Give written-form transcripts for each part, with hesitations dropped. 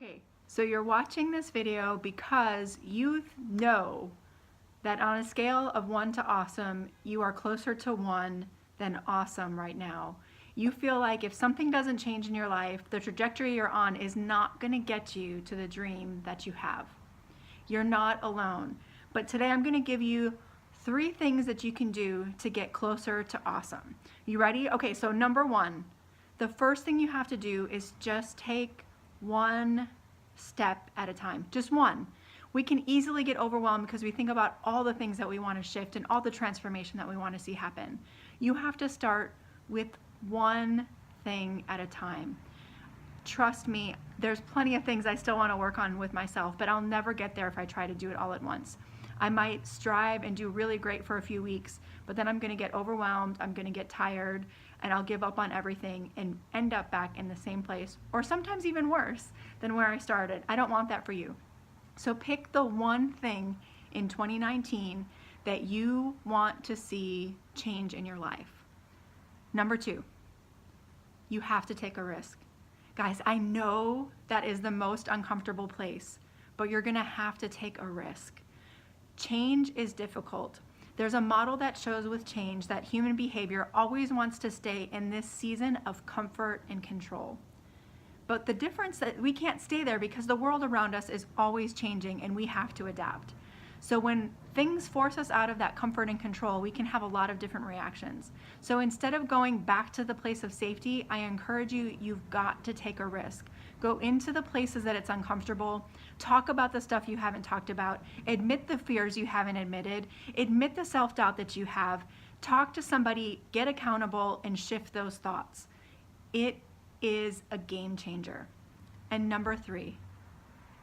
Okay, so you're watching this video because you know that on a scale of 1 to awesome, you are closer to 1 than awesome right now. You feel like if something doesn't change in your life, the trajectory you're on is not going to get you to the dream that you have. You're not alone. But today I'm going to give you 3 things that you can do to get closer to awesome. You ready? Okay, so number 1, the first thing you have to do is just take one step at a time, just one. We can easily get overwhelmed because we think about all the things that we want to shift and all the transformation that we want to see happen. You have to start with one thing at a time. Trust me, there's plenty of things I still want to work on with myself, but I'll never get there if I try to do it all at once. I might strive and do really great for a few weeks, but then I'm going to get overwhelmed, I'm going to get tired, and I'll give up on everything and end up back in the same place, or sometimes even worse than where I started. I don't want that for you. So pick the one thing in 2019 that you want to see change in your life. Number 2, you have to take a risk. Guys, I know that is the most uncomfortable place, but you're gonna have to take a risk. Change is difficult. There's a model that shows with change that human behavior always wants to stay in this season of comfort and control. But the difference that we can't stay there because the world around us is always changing and we have to adapt. So when things force us out of that comfort and control, we can have a lot of different reactions. So instead of going back to the place of safety, I encourage you, you've got to take a risk. Go into the places that it's uncomfortable, talk about the stuff you haven't talked about, admit the fears you haven't admitted, admit the self-doubt that you have, talk to somebody, get accountable, and shift those thoughts. It is a game changer. And number 3,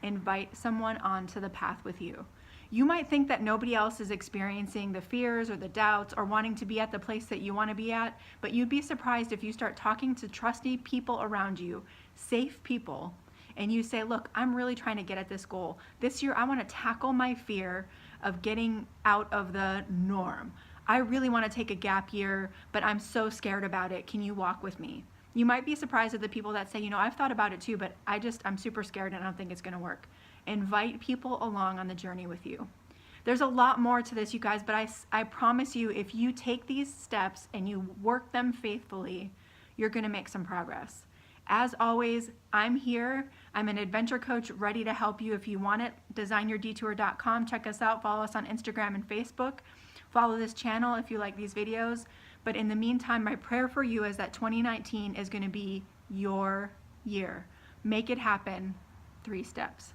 invite someone onto the path with you. You might think that nobody else is experiencing the fears or the doubts or wanting to be at the place that you want to be at, but you'd be surprised if you start talking to trusty people around you, safe people, and you say, look, I'm really trying to get at this goal. This year I want to tackle my fear of getting out of the norm. I really want to take a gap year, but I'm so scared about it. Can you walk with me? You might be surprised at the people that say, you know, I've thought about it too, but I'm super scared and I don't think it's going to work. Invite people along on the journey with you. There's a lot more to this, you guys, but I promise you, if you take these steps and you work them faithfully, you're going to make some progress. As always, I'm here. I'm an adventure coach ready to help you if you want it. designyourdetour.com. Check us out. Follow us on Instagram and Facebook. Follow this channel if you like these videos. But in the meantime, my prayer for you is that 2019 is going to be your year. Make it happen. 3 steps.